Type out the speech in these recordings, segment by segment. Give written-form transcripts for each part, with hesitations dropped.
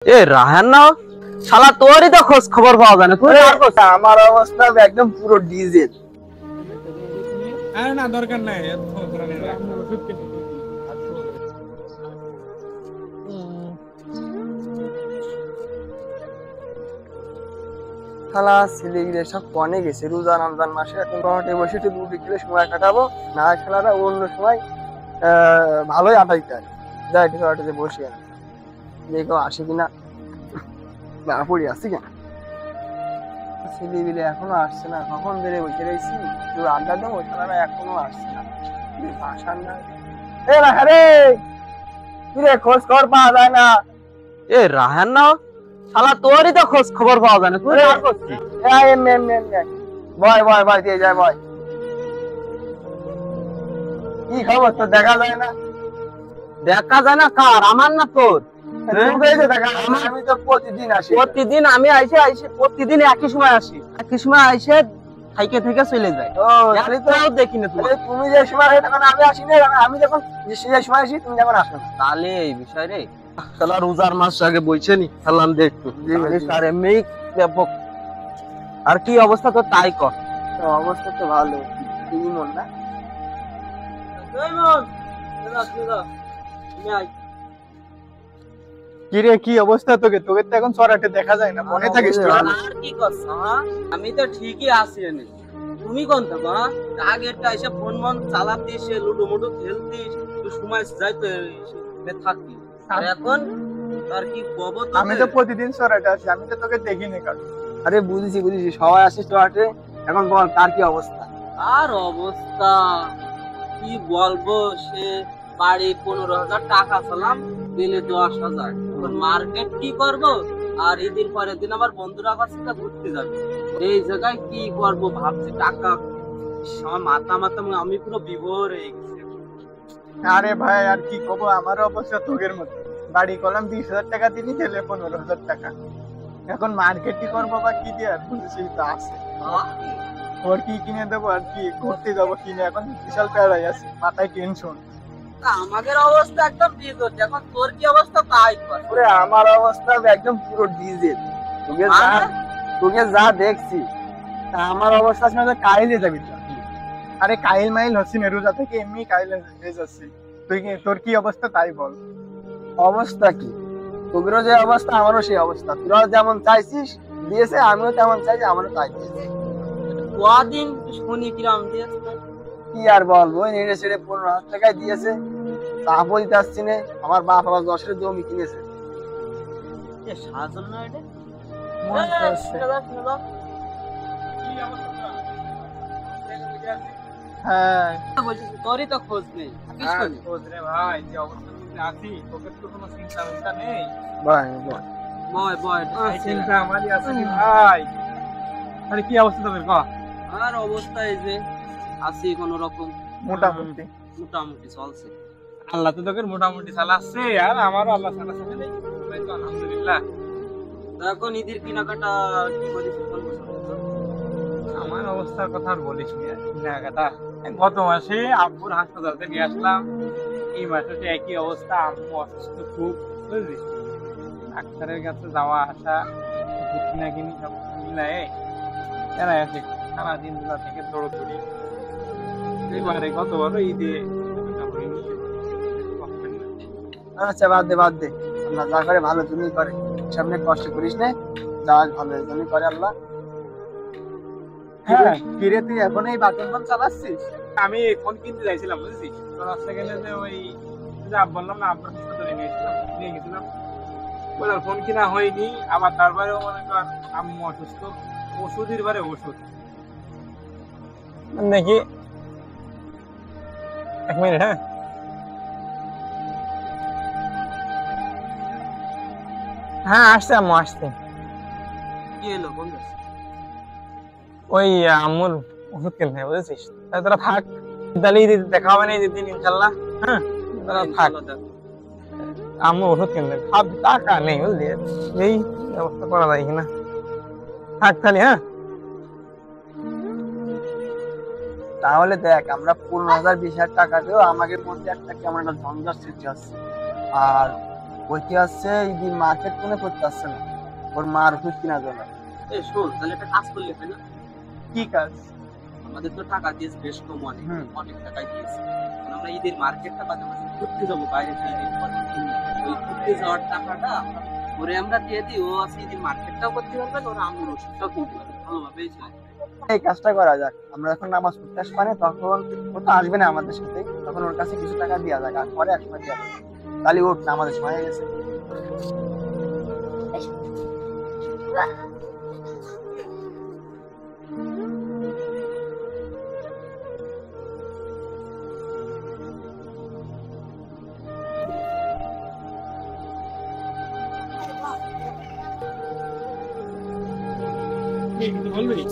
এ রাহান না শালা তোরই তো খোঁজ খবর পাওয়া যায় না। তুই আর কোথা? আমার অবস্থা একদম পুরো ডিজেল। আরে না দরকার নাই শালা ছেলেগুলো সব কনে গেছে রোজা রমজান মাসে, এখন ঘরে বসে একটু লুডো খেলে সময় কাটাবো, না খেলাটা অন্য সময় ভালোই আটাইতে আর যাই একটু ঘরে বসে আর দেখো আসে কিনা, না পড়ে আসছি কেন ছেলেগুলো এখনো আসছে না, কখন বেড়ে বসে রয়েছি একটু আড্ডা দেবো, শালারা এখনো আসছে না। আসার না এ রাখা রে, কি রে খোঁজ খবর পাওয়া যায় না? এ রাহান না শালা তোরই তো খোঁজ খবর পাওয়া যায় না। তুই আর করছিস? বয় বয় বয় দিয়ে যায় বয়। কি খবর তো দেখা যায় না? দেখা যায় না কার? আমার না তোর? আমি তো প্রতিদিন আসি। প্রতিদিন আমি আইসে প্রতিদিন একই সময় আসি, একই সময় আইসে থাইকে থেকে চলে যায়। ও তাহলে তো দেখি না তুমি। তুমি যে সময় আসো তখন আমি আসি না, আমি যখন যে সময় আসি তুমি যখন আসো না। তাহলে এই বিষয় রে শালা রোজার মাস আগে বইছে নি সালাম দে একটু। আর এমনি ব্যাপক। আর কি অবস্থা তোর তাই কর। তো অবস্থা তো ভালো, তুমি মন না? কি রে কি অবস্থা? তোকে তোকে তো এখন চড়াটে দেখা যায় না, মনে থাকিস তো? আর কি করছ? আমি তো ঠিকই আছি এনে। তুমি কোন থাকো? আগেরটা এসে ফোন মন চালাতিস, লুডো মুডো খেলতিস, তুই সময় যাইতে থাকি। আর এখন আর কি বলবো? আমি তো প্রতিদিন চড়াটে আছি, আমি তো তোকে দেখিনি কারণ। আরে বুঝেছি বুঝেছি, সবাই আসিস তো হাটে। এখন বল তার কি অবস্থা? আর অবস্থা কি বলবো, সে বাড়ি 15,000 টাকা চালাম, দিলে 10,000। মার্কেট কি করব? আর এদিন পরের দিন আমার বন্ধুরা কাছে ঘুরতে যাবে। এই জায়গায় কি করব ভাবছি, টাকা আমার মাথা আমি পুরো বিভোর হয়ে গেছি। আরে ভাই আর কি করবো, আমারও অবস্থা তোকের মতো। বাড়ি করলাম 20,000 টাকা দিলি, দিলে 15,000 টাকা। এখন মার্কেট কি করবো বা কি দিয়ে, বুঝেছি তো আছে। ওর কি কিনে দেবো আর কি করতে যাবো কিনে, এখন বিশাল প্যারাই আছে, মাথায় টেনশন। আমাদের অবস্থা একদম বিভোর। এখন তোর কি অবস্থা তাই কর। ওরে আমার অবস্থা একদম পুরো ডিজেল। তোকে যা দেখছি তা আমার অবস্থা শুনে কাইলে যাবি তো। আরে কাইল মাইল হচ্ছি না, রোজা থেকে এমনি কাইল হয়ে যাচ্ছি। তোর কি অবস্থা তাই বল। অবস্থা কি? তোদেরও যে অবস্থা আমারও সেই অবস্থা। তোরা যেমন চাইছিস দিয়েছে, আমিও তেমন চাইছি, আমারও তাই দিয়েছে। কদিন শুনি কিরাম দিয়েছে। কি আর বলবো, নেড়ে ছেড়ে 15,000 টাকায় দিয়েছে। তারপর দিতে আসছি না, আমার বাপ আবার 10 জমি কিনেছে। সাহায্য না এটা হ্যাঁ তোরই তো খোঁজ নেই। খোঁজ রে ভাই, যে অবস্থা আছি তোকে তো কোনো চিন্তা ভাবনা নেই। ভাই বয় বয় চিন্তা আমারই আছে রে ভাই। আরে কি অবস্থা তোর ক? আর অবস্থা এই যে আছি কোন রকম, মোটামুটি মোটামুটি চলছে। আল্লাহ তো তোকে মোটামুটি চালাচ্ছে, আর আমারও আল্লাহ চালাচ্ছে নেই, তো আলহামদুলিল্লাহ। এখন ঈদের কেনাকাটা কি করিস? আমার অবস্থার কথা আর বলিস না, কেনাকাটা গত মাসে আব্বুর হাসপাতাল থেকে আসলাম, এই মাসে একই অবস্থা, আম্মু অসুস্থ খুব, বুঝলি। ডাক্তারের কাছে যাওয়া আসা, কিনা কিনি সব মিলায় এরা আছে সারাদিন বেলা থেকে দৌড়দৌড়ি। এবারে গতবারও ঈদে আচ্ছা বাদ দে বাদ দে, আল্লাহ যা করে ভালো তুমি করে, সামনে কষ্ট করিস না, যা ভালো তুমি করে আল্লাহ। হ্যাঁ কিরে তুই এখন এই বাটন ফোন চালাচ্ছিস? আমি ফোন কিনতে যাইছিলাম বুঝছিস, তো রাস্তা গেলে যে ওই বললাম না আব্বুর হাসপাতালে নিয়ে গেছিলাম, ওনার ফোন কিনা হয়নি। আবার তারপরেও মনে কর আম্মু অসুস্থ, ওষুধের বারে ওষুধ। দেখি এক মিনিট। হ্যাঁ হ্যাঁ আসছে আম্মু আসছে। কি এলো বন্ধু? ওই আম্মুর ওষুধ কিনতে বুঝেছিস, তাই তোরা থাক, তাহলে দেখা হবে না এই দিন ইনশাল্লাহ। হ্যাঁ তোরা থাক, আম্মু ওষুধ কিনতে ভাব, টাকা নেই বুঝলি, এই ব্যবস্থা করা যায় কিনা। থাক তাহলে। হ্যাঁ তাহলে দেখ, আমরা 15,000 20,000 টাকা দিয়েও আমাদের মধ্যে একটা কেমন একটা ঝঞ্ঝাট সৃষ্টি হচ্ছে। আর ওইটি হচ্ছে ঈদের মার্কেট কোনো করতে আসছে না, ওর মার ওষুধ কিনা জন্য। এই শোন, তাহলে একটা কাজ করলে হয় না? কি কাজ? আমাদের তো টাকা দিয়েছে বেশ কম, অনেক হুম। অনেক টাকাই দিয়েছে। এখন আমরা ঈদের মার্কেটটা বাদে মাঝে ঘুরতে যাবো বাইরে থেকে, ঈদের পর ওই ঘুরতে যাওয়ার টাকাটা ওরে আমরা দিয়ে দিই, ও আছে ঈদের মার্কেটটাও করতে পারবে, ওর আম্মুর ওষুধটাও করতে পারবে, ভালোভাবে চলে। এই কাজটা করা যাক, আমরা যখন নামাজ পড়তে আসবো না, তখন ও তো আসবে না আমাদের সাথে, তখন ওর কাছে কিছু টাকা দেওয়া যাক, আর পরে একসময় দেওয়া যাক। তাহলে ওঠ না, আমাদের সময় হয়ে গেছে। কিছু বলবি?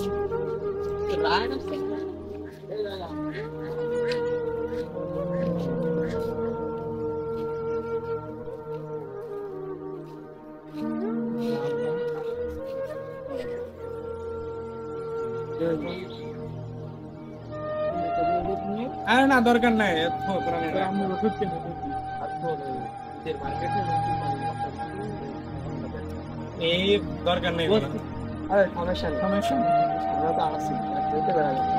আরে না, দরকার নাই। আম্মুর ওষুধ কিনে দিবি। এই দরকার নেই। আরে সমস্যা নেই, সমস্যা নেই। আমরা তো আসছি, যেতে পারা যাবে।